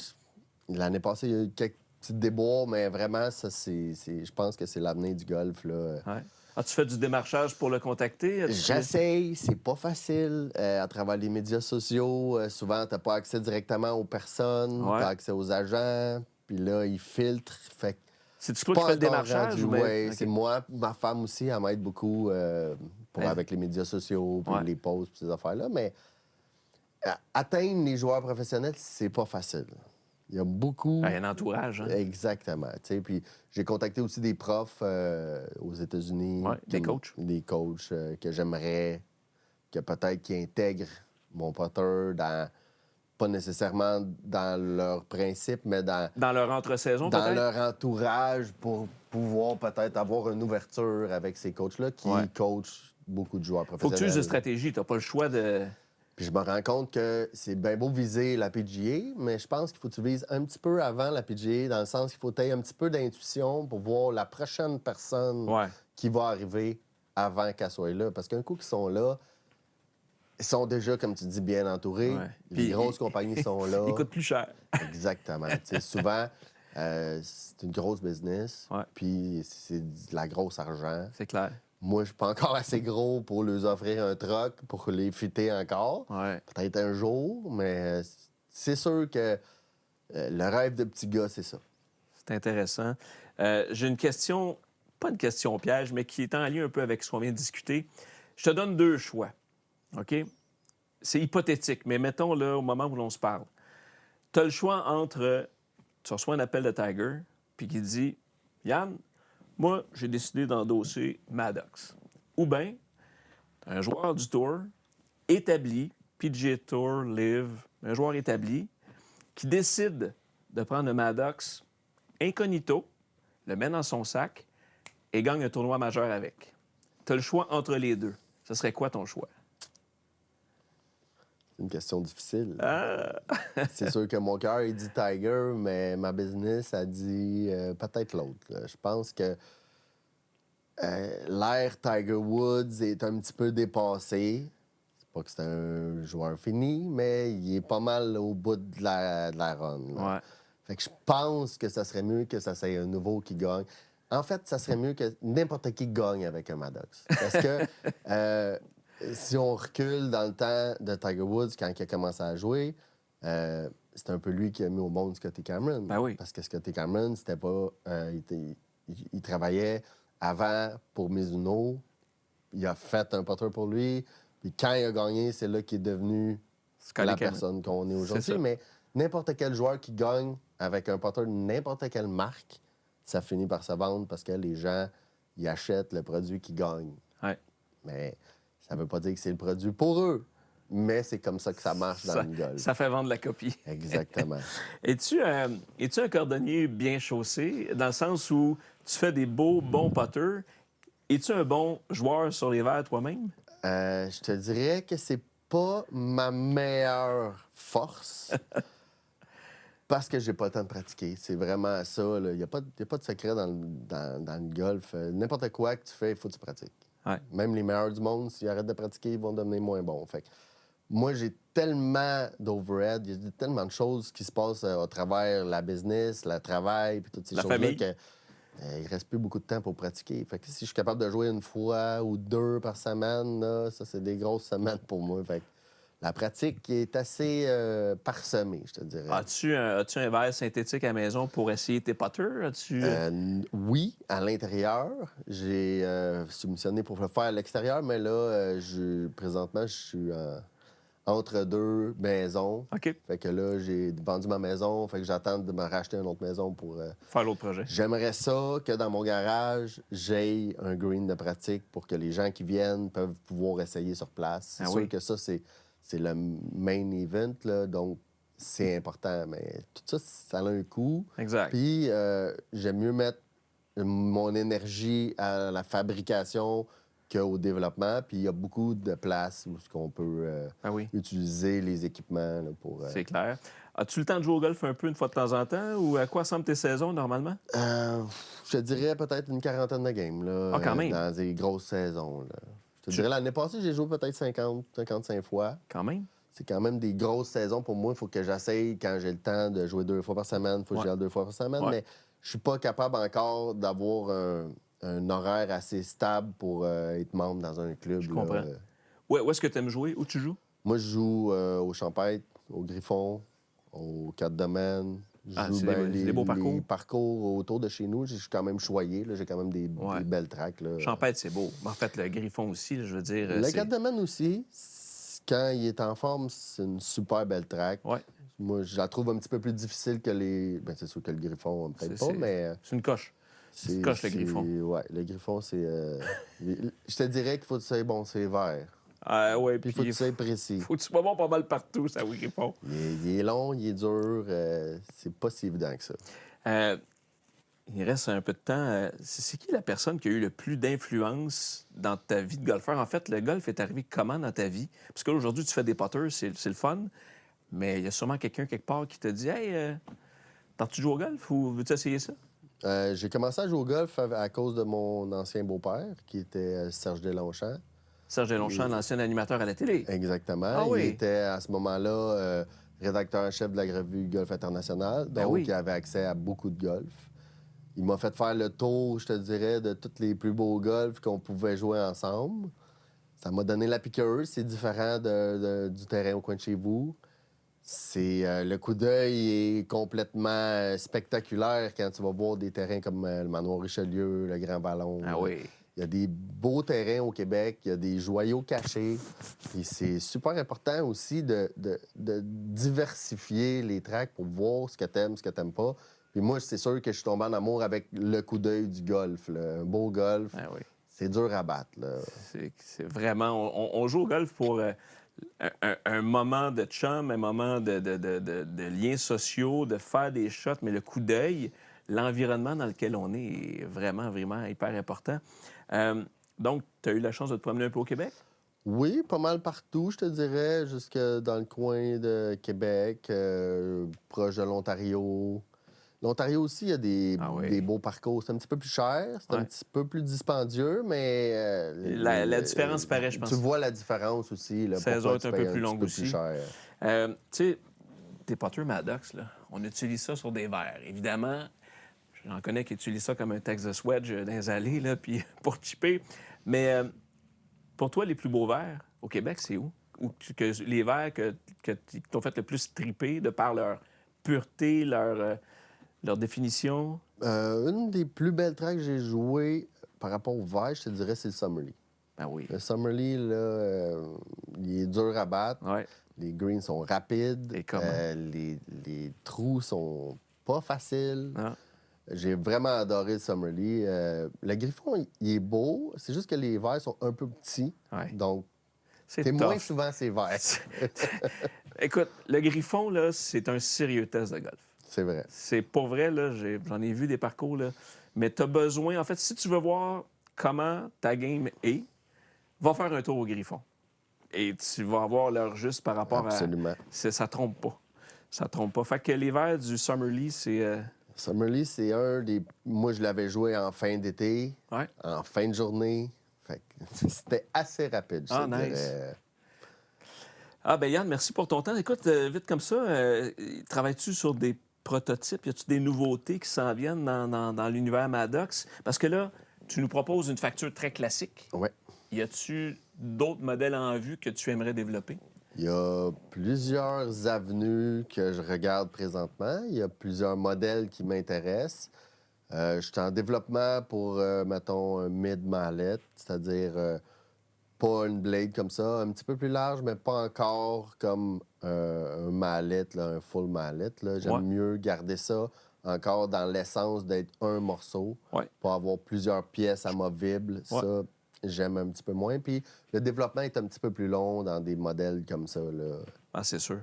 l'année passée, il y a eu quelques petits déboires, mais vraiment, ça, je pense que c'est l'avenir du golf, là. Ouais. As-tu fait du démarchage pour le contacter? J'essaye, c'est pas facile. À travers les médias sociaux, souvent, t'as pas accès directement aux personnes, Ouais. t'as accès aux agents, puis là, ils filtrent. Fait que C'est-tu toi qui pas fais le encore démarchage rendu. ou bien? Ouais, OK. c'est moi. Ma femme aussi, elle m'aide beaucoup Elle- avec les médias sociaux, puis Ouais. les posts, puis ces affaires-là. Mais atteindre les joueurs professionnels, c'est pas facile. Il y a beaucoup. Ah, il y a un entourage, hein? Exactement. Tu sais, puis j'ai contacté aussi des profs aux États-Unis. Ouais, des coachs. Des coachs que j'aimerais que peut-être qui intègrent mon putter dans, pas nécessairement dans leurs principes, mais Dans leur entre-saison, dans peut-être? leur entourage pour pouvoir peut-être avoir une ouverture avec ces coachs-là qui Ouais. coachent beaucoup de joueurs Faut que professionnels. tu uses de stratégie. T'as pas le choix de... Puis je me rends compte que c'est bien beau viser la PGA, mais je pense qu'il faut que tu vises un petit peu avant la PGA, dans le sens qu'il faut que tu aies un petit peu d'intuition pour voir la prochaine personne Ouais. qui va arriver avant qu'elle soit là. Parce qu'un coup qu'ils sont là, ils sont déjà, comme tu dis, bien entourés. Ouais. Les Puis, grosses compagnies sont là. Il coûte plus cher. Exactement. Tu sais, souvent, c'est une grosse business, Ouais. puis c'est de la grosse argent. C'est clair. Moi, je suis pas encore assez gros pour leur offrir un truck, pour les fitter encore. Ouais. Peut-être un jour, mais c'est sûr que le rêve de petit gars, c'est ça. C'est intéressant. J'ai une question, pas une question piège, mais qui est en lien un peu avec ce qu'on vient de discuter. Je te donne deux choix. OK? C'est hypothétique, mais mettons là, au moment où l'on se parle. Tu as le choix entre. Tu reçois un appel de Tiger, puis qui dit Yann, moi, j'ai décidé d'endosser Maddox. Ou bien, un joueur du Tour établi, PGA Tour, Live, un joueur établi, qui décide de prendre le Maddox incognito, le met dans son sac et gagne un tournoi majeur avec. Tu as le choix entre les deux. Ce serait quoi ton choix? une question difficile. Ah! C'est sûr que mon cœur, il dit Tiger, mais ma business a dit peut-être l'autre. Là. Je pense que l'ère Tiger Woods est un petit peu dépassé. C'est pas que c'est un joueur fini, mais il est pas mal au bout de la run. Là. Ouais. Fait que je pense que ça serait mieux que ça soit un nouveau qui gagne. En fait, ça serait mieux que n'importe qui gagne avec un Maddox. Parce que si on recule dans le temps de Tiger Woods, quand il a commencé à jouer, c'est un peu lui qui a mis au monde Scotty Cameron. Ben oui. Parce que Scotty Cameron, c'était pas... il travaillait avant pour Mizuno. Il a fait un putter pour lui. Puis quand il a gagné, c'est là qu'il est devenu Scotty la Cameron. personne qu'on est C'est aujourd'hui. ça. Mais n'importe quel joueur qui gagne avec un putter de n'importe quelle marque, ça finit par se vendre parce que les gens, ils achètent le produit qui gagne. Ouais. Mais ça veut pas dire que c'est le produit pour eux. Mais c'est comme ça que ça marche dans Ça, le golf. ça fait vendre la copie. Exactement. Es-tu un cordonnier bien chaussé, dans le sens où tu fais des bons putters? Es-tu un bon joueur sur les verres toi-même? Je te dirais que c'est pas ma meilleure force. Parce que j'ai pas le temps de pratiquer. C'est vraiment ça. Il n'y a, pas de secret dans le golf. N'importe quoi que tu fais, il faut que tu pratiques. Ouais. Même les meilleurs du monde, s'ils arrêtent de pratiquer, ils vont devenir moins bons. Fait que moi, j'ai tellement d'overhead, il y a tellement de choses qui se passent à travers la business, le travail, puis toutes ces La choses-là famille. que il reste plus beaucoup de temps pour pratiquer. Fait que si je suis capable de jouer une fois ou deux par semaine, là, ça, c'est des grosses semaines pour moi. Fait que la pratique est assez parsemée, je te dirais. As-tu un verre synthétique à la maison pour essayer tes putters? Oui, à l'intérieur. J'ai soumissionné pour le faire à l'extérieur, mais là, présentement, je suis entre deux maisons. OK. Fait que là, j'ai vendu ma maison, fait que j'attends de me racheter une autre maison pour... Faire l'autre projet. J'aimerais ça que dans mon garage, j'aie un green de pratique pour que les gens qui viennent peuvent pouvoir essayer sur place. C'est Ah sûr oui. que ça, c'est le main event, là, donc c'est important. Mais tout ça, ça a un coût. Exact. Puis j'aime mieux mettre mon énergie à la fabrication qu'au développement. Puis il y a beaucoup de places où on peut Ah oui. utiliser les équipements là, pour... C'est clair. As-tu le temps de jouer au golf un peu une fois de temps en temps? Ou à quoi ressemblent tes saisons normalement? Je te dirais peut-être une quarantaine de games là, Ah, quand même. dans des grosses saisons. Là. Je te dirais l'année passée, j'ai joué peut-être 50, 55 fois. Quand même. C'est quand même des grosses saisons pour moi. Il faut que j'essaye quand j'ai le temps de jouer 2 fois par semaine. Il faut que j'y aille 2 fois par semaine. Ouais. Mais je suis pas capable encore d'avoir un horaire assez stable pour être membre dans un club. Je comprends. Là. Où est-ce que tu aimes jouer? Où tu joues? Moi, je joue au Champêtre, au Griffon, au Quatre Domaines. Je Ah, joue c'est ben, des beaux parcours. les parcours autour de chez nous. Je suis quand même choyé. Là. J'ai quand même des belles tracks. Là. Champêtre, c'est beau. En fait, le Griffon aussi, là, je veux dire. Le Quatre Domaines aussi, quand il est en forme, c'est une super belle track. Ouais. Moi, je la trouve un petit peu plus difficile que les... Ben, c'est sûr que le Griffon, peut-être pas, mais... C'est une coche. C'est une coche, le Griffon. Ouais, le Griffon, c'est... Je te dirais qu'il faut que tu sois bon, c'est vert. Ah ouais, Puis il faut que tu sois précis. Faut que tu sois bon pas mal partout, ça, oui, Griffon. Il est long, il est dur. C'est pas si évident que ça. Il reste un peu de temps. C'est qui la personne qui a eu le plus d'influence dans ta vie de golfeur? En fait, le golf est arrivé comment dans ta vie? Parce qu'aujourd'hui, tu fais des putters, c'est le fun. Mais il y a sûrement quelqu'un quelque part qui te dit « Hey, t'as-tu joué au golf ou veux-tu essayer ça? » J'ai commencé à jouer au golf à cause de mon ancien beau-père, qui était Serge Deslongchamps. Serge Deslongchamps, l'ancien animateur à la télé. Exactement. Ah oui. Il était à ce moment-là rédacteur en chef de la revue Golf International. Ben Donc, oui. il avait accès à beaucoup de golf. Il m'a fait faire le tour, je te dirais, de tous les plus beaux golfs qu'on pouvait jouer ensemble. Ça m'a donné la piqûre. C'est différent du terrain au coin de chez vous. Le coup d'œil est complètement spectaculaire quand tu vas voir des terrains comme le Manoir Richelieu, le Grand Ballon. Ah oui. Il y a des beaux terrains au Québec, il y a des joyaux cachés. Et c'est super important aussi de diversifier les tracks pour voir ce que t'aimes, ce que t'aimes pas. Puis moi, c'est sûr que je suis tombé en amour avec le coup d'œil du golf. Là. Un beau golf, Ah oui. c'est dur à battre. Là. C'est vraiment... On joue au golf pour un moment de chum, un moment de liens sociaux, de faire des shots, mais le coup d'œil, l'environnement dans lequel on est vraiment, vraiment hyper important. Donc, tu as eu la chance de te promener un peu au Québec? Oui, pas mal partout, je te dirais, jusque dans le coin de Québec, proche de l'Ontario. L'Ontario aussi, il y a Ah des oui. beaux parcours. C'est un petit peu plus cher, c'est un Ouais. petit peu plus dispendieux, mais La différence paraît, je tu pense. vois la différence aussi, là, La saison pourquoi est tu un peu payes un plus petit longue peu plus aussi. cher. Tu sais, des Potter Maddox, là, on utilise ça sur des verres. Évidemment, j'en connais qui utilisent ça comme un Texas Wedge dans les allées, là, puis pour chipper. Mais pour toi, les plus beaux verres au Québec, c'est où? Les verres qui t'ont fait le plus triper de par leur pureté, leur définition? Une des plus belles tracks que j'ai jouées par rapport au verre, je te dirais, c'est le Summerlee. Ben oui. Le Summerlee, là, il est dur à battre. Ouais. Les greens sont rapides. Et comment? Les trous sont pas faciles. Ah, J'ai vraiment adoré le Summerlee. Le Griffon, il est beau. C'est juste que les verres sont un peu petits. ouais. Donc, t'es C'est moins tough. souvent ces verres. Écoute, le Griffon, là, c'est un sérieux test de golf. C'est vrai. C'est pas vrai, là, j'en ai vu des parcours, là. Mais tu as besoin, en fait, si tu veux voir comment ta game est, va faire un tour au Griffon. Et tu vas avoir l'heure juste par rapport à. Absolument. Ça trompe pas. Ça trompe pas. Fait que les verts du Summerlee, c'est. Summerlee, c'est un des. Moi, je l'avais joué en fin d'été, Ouais. en fin de journée. Fait que c'était assez rapide, je Ah, te nice. dirais. Ah, ben Yann, merci pour ton temps. Écoute, vite comme ça, travailles-tu sur des prototypes? Y a-tu des nouveautés qui s'en viennent dans l'univers Maddox? Parce que là, tu nous proposes une facture très classique. Ouais. Y a-tu d'autres modèles en vue que tu aimerais développer? Il y a plusieurs avenues que je regarde présentement. Il y a plusieurs modèles qui m'intéressent. Je suis en développement pour, mettons, un mid-mallette, c'est-à-dire pas une blade comme ça, un petit peu plus large, mais pas encore comme un mallette, là, un full mallette. Là. J'aime Ouais. mieux garder ça encore dans l'essence d'être un morceau, Ouais. pas avoir plusieurs pièces amovibles. Ouais. Ça, j'aime un petit peu moins. Puis le développement est un petit peu plus long dans des modèles comme ça. Là. Ah, c'est sûr.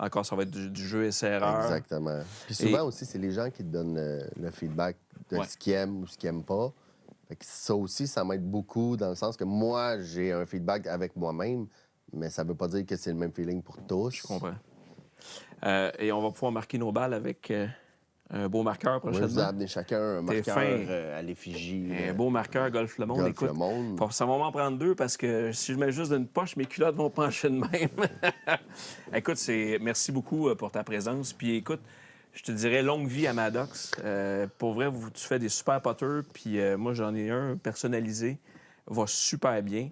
Encore, ça va être du jeu essai-erreur. Exactement. Puis Et souvent aussi, c'est les gens qui te donnent le feedback de Ouais. ce qu'ils aiment ou ce qu'ils n'aiment pas. Fait que ça aussi, ça m'aide beaucoup dans le sens que moi, j'ai un feedback avec moi-même, mais ça veut pas dire que c'est le même feeling pour tous. je comprends. Et on va pouvoir marquer nos balles avec un beau marqueur Moi, je vous ai prochainement. amené chacun un T'es marqueur fin. à l'effigie. Un beau marqueur Golf Le Monde. Golf Écoute, Le Monde. ça va m'en prendre deux parce que si je mets juste d'une poche, mes culottes vont pencher de même. Écoute, merci beaucoup pour ta présence. Puis écoute, je te dirais longue vie à Maddox. Pour vrai, tu fais des super putters. Puis moi, j'en ai un personnalisé. Va super bien.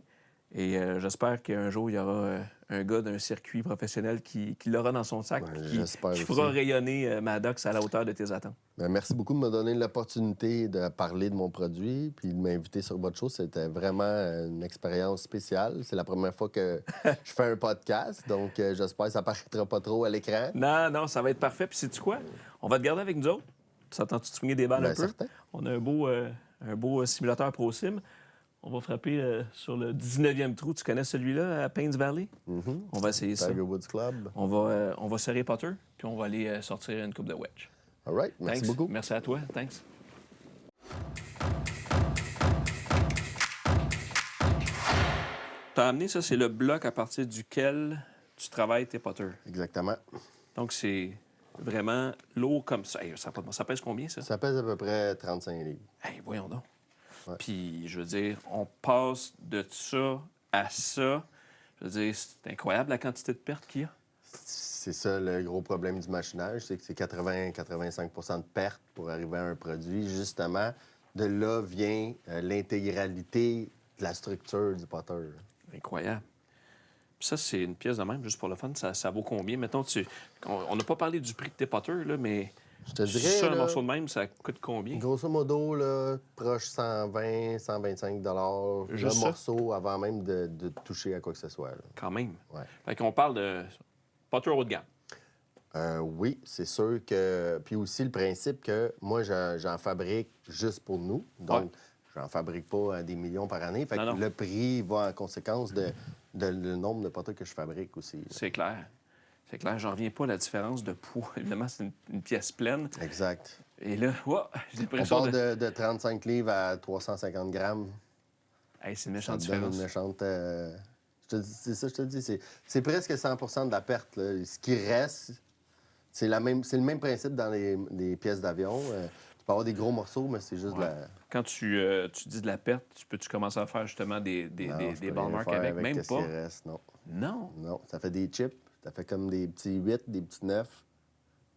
Et j'espère qu'un jour, il y aura un gars d'un circuit professionnel qui l'aura dans son sac Ouais, puis j'espère qui aussi. fera rayonner Maddox à la hauteur de tes attentes. Ben, merci beaucoup de me donner l'opportunité de parler de mon produit puis de m'inviter sur votre show. C'était vraiment une expérience spéciale. C'est la première fois que je fais un podcast, donc j'espère que ça paraîtra pas trop à l'écran. Non, non, ça va être parfait. Puis sais-tu quoi? On va te garder avec nous autres. Ça tente de swinguer des balles un Ben, peu? certain. On a un beau simulateur Pro Sim. On va frapper sur le 19e trou. Tu connais celui-là à Paynes Valley? On va essayer ça. Tiger Woods Club. On va serrer Potter, puis on va aller sortir une coupe de wedge. All right. Merci Thanks. beaucoup. Merci à toi. Thanks. T'as amené ça, c'est le bloc à partir duquel tu travailles tes Potters. Exactement. Donc, c'est vraiment lourd comme ça. Hey, ça pèse combien, ça? Ça pèse à peu près 35 livres. Hey, voyons donc. Ouais. Puis, je veux dire, on passe de ça à ça. Je veux dire, c'est incroyable la quantité de pertes qu'il y a. C'est ça le gros problème du machinage, c'est que c'est 80-85 de perte pour arriver à un produit. Justement, de là vient l'intégralité de la structure du potter. Incroyable. Puis ça, c'est une pièce de même, juste pour le fun. Ça vaut combien? Mettons, on n'a pas parlé du prix de tes potters, là, mais Je te dirais, ça, un là, morceau de même, ça coûte combien? grosso modo, là, proche 120-125 Juste le ça? morceau avant même de toucher à quoi que ce soit. Là. Quand même. Ouais. Fait qu'on parle de potter haut de gamme. Oui, c'est sûr que... Puis aussi le principe que moi, j'en fabrique juste pour nous. Donc, j'en fabrique pas des millions par année. Fait que Non, non. le prix va en conséquence de le nombre de potters que je fabrique aussi. Là. C'est clair. C'est clair. J'en reviens pas à la différence de poids. Évidemment, c'est une pièce pleine. Exact. Et là, j'ai On l'impression part de 35 livres à 350 grammes. Hey, c'est une Ça méchante te donne différence. une méchante... C'est ça, je te dis. C'est presque 100 de la perte. Là. Ce qui reste, c'est le même principe dans les pièces d'avion. Tu peux avoir des gros morceaux, mais c'est juste de la... Quand tu dis de la perte, peux-tu commencer à faire justement des Non, je peux ball rien marks faire avec? Même qu'est-ce pas? qui reste, non. Non? Non, ça fait des chips. Ça fait comme des petits 8, des petits 9.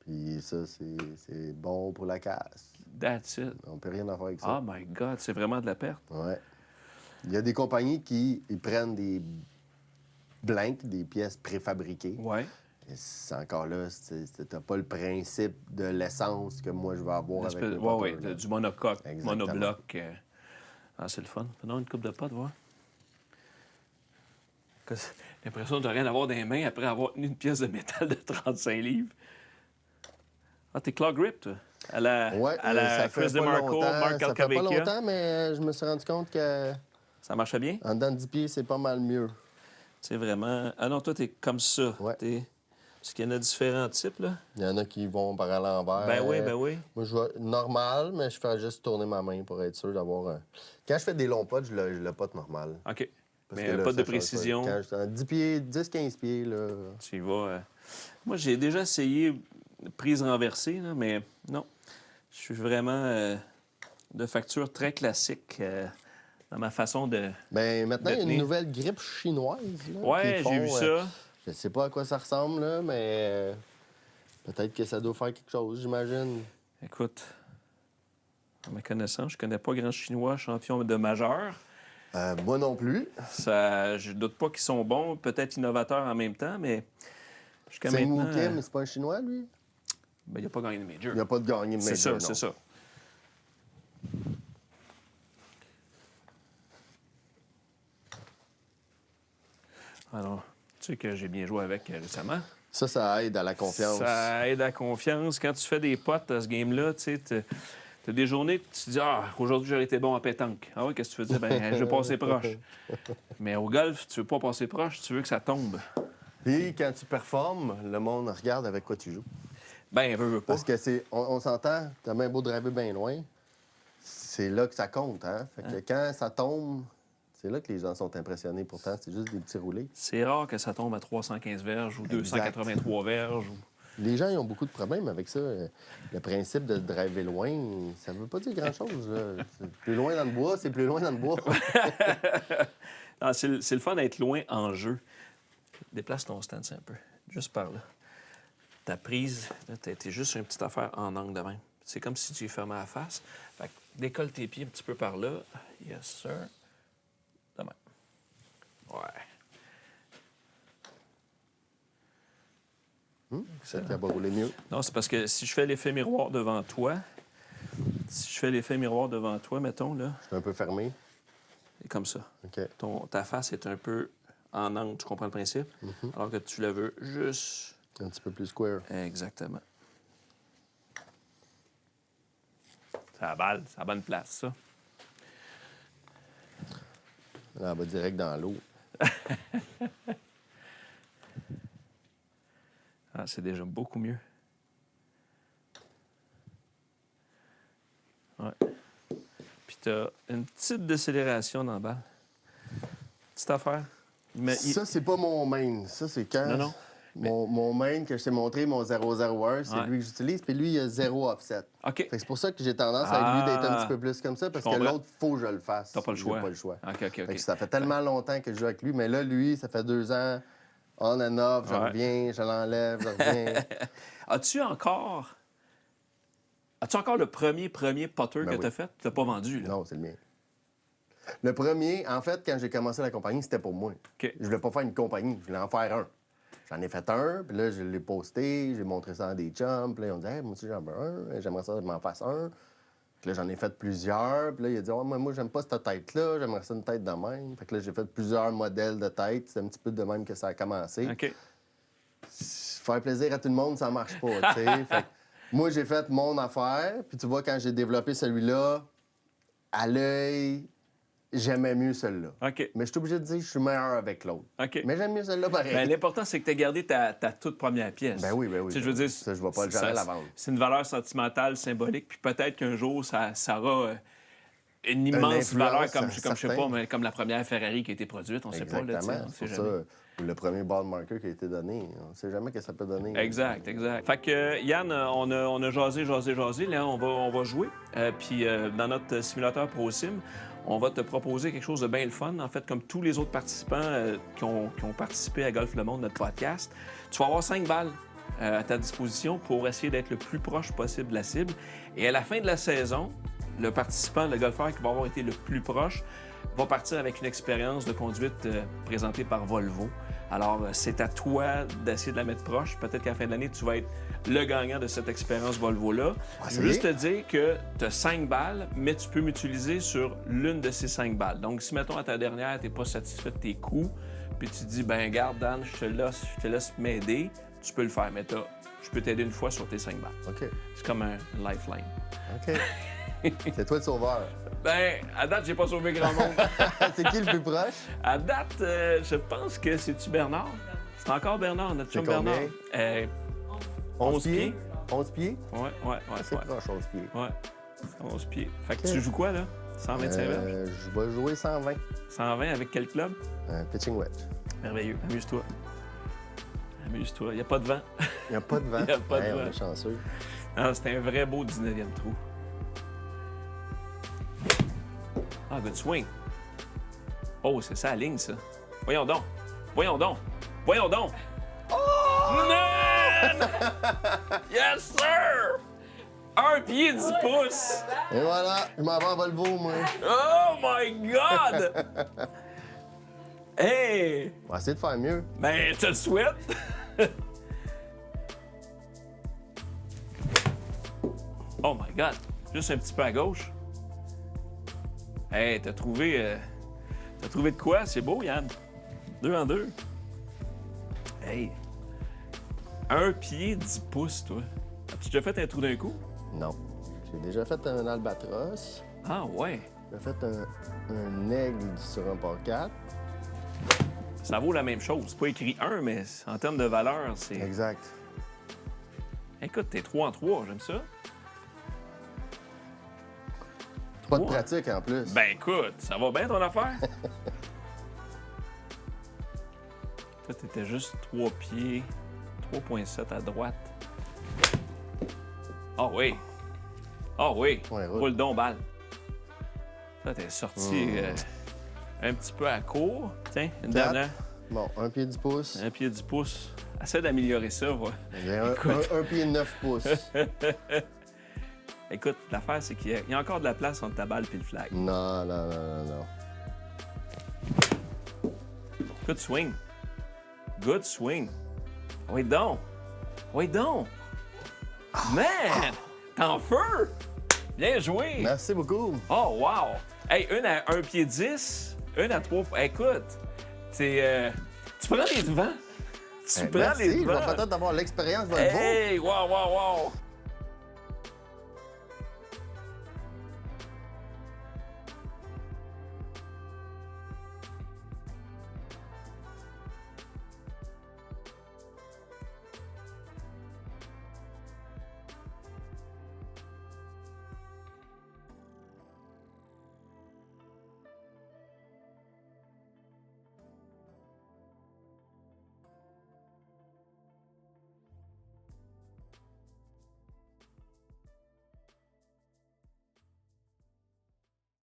Puis ça, c'est bon pour la casse. That's it. On peut rien en faire avec ça. Oh my God, c'est vraiment de la perte. Ouais. Il y a des compagnies qui ils prennent des blanks, des pièces préfabriquées. Ouais. Et c'est encore là, t'as pas le principe de l'essence que moi je vais avoir avec le Oui, potter, là. du monocoque, Exactement. monobloc. Ah, c'est le fun. Fais-nous une coupe de potes, voir. J'ai l'impression de rien avoir dans les mains après avoir tenu une pièce de métal de 35 livres. Ah, t'es claw grip, toi? À la ça fait Chris pas DeMarco, longtemps. Mark Ça fait pas Alcavecchia. longtemps, mais je me suis rendu compte que Ça marchait bien? en dedans de 10 pieds, c'est pas mal mieux. C'est vraiment... Ah non, toi, t'es comme ça. Ouais. Parce qu'il y en a différents types, là. Il y en a qui vont par à l'envers. Ben oui. Moi, je vais normal, mais je fais juste tourner ma main pour être sûr d'avoir un... Quand je fais des longs potes, je le pote normal. OK. Parce Mais que là, pas ça de change précision. Quand je suis en 10 pieds, 10-15 pieds, là... Tu y vas. Moi, j'ai déjà essayé prise renversée, là, mais non. Je suis vraiment de facture très classique dans ma façon de... Ben maintenant, il y a une tenir. nouvelle grippe chinoise, là, Ouais, qu'ils font, j'ai vu ça. je sais pas à quoi ça ressemble, là, mais peut-être que ça doit faire quelque chose, j'imagine. Écoute, à ma connaissance, je connais pas grand chinois champion de majeur. Moi non plus. Je doute pas qu'ils sont bons, peut-être innovateurs en même temps, mais jusqu'à C'est maintenant... Wu Kim, c'est pas un Chinois, lui? Ben, il n'a pas gagné de major. Il n'a pas de gagné de C'est major, ça, non. c'est ça. Alors, tu sais que j'ai bien joué avec récemment. Ça aide à la confiance. Ça aide à la confiance. Quand tu fais des potes à ce game-là, tu sais, t'as des journées que tu te dis « Ah, aujourd'hui, j'aurais été bon à pétanque. » Ah oui, qu'est-ce que tu veux dire? Ben, je veux passer proche. Mais au golf, tu veux pas passer proche, tu veux que ça tombe. Puis quand tu performes, le monde regarde avec quoi tu joues. Ben, veut pas. Parce que on s'entend, t'as bien beau driver bien loin, c'est là que ça compte, hein? Fait que quand ça tombe, c'est là que les gens sont impressionnés. Pourtant, c'est juste des petits roulés. C'est rare que ça tombe à 315 verges ou 283 verges. Les gens, ils ont beaucoup de problèmes avec ça. Le principe de driver loin, ça veut pas dire grand-chose, là. Plus loin dans le bois, c'est plus loin dans le bois. Ah, c'est le fun d'être loin en jeu. Déplace ton stance un peu, juste par là. Ta prise, là, t'es juste une petite affaire en angle de même. C'est comme si tu y fermais la face. Fait que décolle tes pieds un petit peu par là. Yes, sir. De même. Ouais. C'est qui a pas roulé mieux. Non, c'est parce que si je fais l'effet miroir devant toi, mettons, là, Je suis un peu fermé. c'est comme ça. OK. Ta face est un peu en angle, tu comprends le principe? Alors que tu le veux juste... Un petit peu plus square. Exactement. C'est la balle, c'est la bonne place, ça. Là, elle va direct dans l'eau. Ah, c'est déjà beaucoup mieux. Ouais. Puis t'as une petite décélération dans la balle. Petite affaire. Ça, c'est pas mon main. Ça, c'est quand... Non. Mon main que je t'ai montré, mon 001, c'est Ouais. lui que j'utilise. Puis lui, il a 0 offset. OK. Fait que c'est pour ça que j'ai tendance à lui d'être un Ah. petit peu plus comme ça, parce Je que comprends. l'autre, faut que je le fasse. T'as pas le J'ai choix. pas le choix. OK. Fait que ça fait tellement longtemps que je joue avec lui, mais là, lui, ça fait 2 ans, on and off, je Ouais. reviens, je l'enlève, je reviens. As-tu encore le premier putter que oui. t'as fait? Tu l'as pas vendu, là? Non, c'est le mien. Le premier, en fait, quand j'ai commencé la compagnie, c'était pour moi. OK. Je voulais pas faire une compagnie, je voulais en faire un. J'en ai fait un, puis là, je l'ai posté, j'ai montré ça à des chums, puis là, ils ont dit hey, moi aussi, j'en veux un, j'aimerais ça que je m'en fasse un. Puis là, j'en ai fait plusieurs, puis là, il a dit oh, moi, j'aime pas cette tête-là, j'aimerais ça une tête de même. Fait que là, j'ai fait plusieurs modèles de tête, c'est un petit peu de même que ça a commencé. OK. Faire plaisir à tout le monde, ça marche pas, tu sais. Fait que moi, j'ai fait mon affaire, puis tu vois, quand j'ai développé celui-là, à l'œil, j'aimais mieux celui-là. OK. Mais je suis obligé de dire que je suis meilleur avec l'autre. OK. Mais j'aime mieux celle-là pareil. Ben, l'important, c'est que tu as gardé ta toute première pièce. Ben oui. Tu sais, je veux dire, Ça, je vais pas jamais la vendre. C'est une valeur sentimentale, symbolique, puis peut-être qu'un jour, ça aura une immense valeur, influence, comme je sais certain. pas, mais comme la première Ferrari qui a été produite, on sait pas, là, tu sais, Exactement. on C'est sait pour jamais. ça, ou le premier ball marker qui a été donné. On ne sait jamais ce que ça peut donner. Exact, exact. Fait que, Yann, on a jasé. Là, on va jouer. Puis, dans notre simulateur ProSim, on va te proposer quelque chose de bien le fun. En fait, comme tous les autres participants qui ont participé à Golf Le Monde, notre podcast, tu vas avoir 5 balles à ta disposition pour essayer d'être le plus proche possible de la cible. Et à la fin de la saison, le participant, le golfeur qui va avoir été le plus proche, va partir avec une expérience de conduite présentée par Volvo. Alors, c'est à toi d'essayer de la mettre proche. Peut-être qu'à la fin de l'année, tu vas être le gagnant de cette expérience Volvo-là. Je veux juste te dire que tu as 5 balles, mais tu peux m'utiliser sur l'une de ces 5 balles. Donc, si, mettons, à ta dernière, tu n'es pas satisfait de tes coups, puis tu te dis, ben garde, Dan, je te laisse m'aider, tu peux le faire. Mais je peux t'aider une fois sur tes 5 balles. OK. C'est comme un lifeline. OK. C'est toi le sauveur. Ben, à date, j'ai pas sauvé grand monde. C'est qui le plus proche? À date, je pense que c'est-tu Bernard? C'est encore Bernard, notre chum C'est combien? Bernard. 11 pieds. 11 pieds? Ouais. C'est proche, 11 pieds. Ouais, 11 pieds. Fait que Ok. tu joues quoi, là? 125 verges? Je vais jouer 120. 120 avec quel club? Pitching wedge. Merveilleux. Amuse-toi. Amuse-toi. Il n'y a pas de vent. Il n'y a pas de vent. Il y a pas de Hey, vent. On est chanceux. Ah, c'est un vrai beau 19e trou. Ah, good swing. Oh, c'est ça la ligne, ça. Voyons donc. Voyons donc. Voyons donc. Oh! Man! Yes, sir! 1 pied 10 pouces. Et voilà, je m'en vais en Volvo, moi. Oh my God! Hey! On va essayer de faire mieux. Ben, je te le souhaite. Oh my God! Juste un petit peu à gauche. Hey, t'as trouvé de quoi? C'est beau, Yann. 2 en 2. Hey! 1 pied 10 pouces, toi. As-tu déjà fait un trou d'un coup? Non. J'ai déjà fait un albatros. Ah ouais. J'ai fait un aigle sur un par 4. Ça vaut la même chose. C'est pas écrit 1, mais en termes de valeur, c'est... Exact. Écoute, t'es 3 en 3, j'aime ça. Pas de Ouais. pratique en plus. Ben écoute, ça va bien ton affaire? Toi, t'étais juste 3 pieds, 3,7 à droite. Ah oui! Ah oui! Ouais, roule. Roule donc, balle. Ça, t'es sorti un petit peu à court. Tiens, une 4. dernière. Bon, 1 pied 10 pouces. 1 pied 10 pouces. Essaie d'améliorer ça, ouais. J'ai Écoute. un pied 9 pouces. Écoute, l'affaire, c'est qu'il y a encore de la place entre ta balle et le flag. Non. Good swing. Good swing. Oui donc. Oui donc. Man! T'es en feu! Bien joué! Merci beaucoup. Oh, wow! Hey, une à 1 pied 10, une à 3... Écoute, c'est... tu prends les devants. Tu prends Merci, les je vais devants. peut-être avoir l'expérience Volvo. Hey! Wow!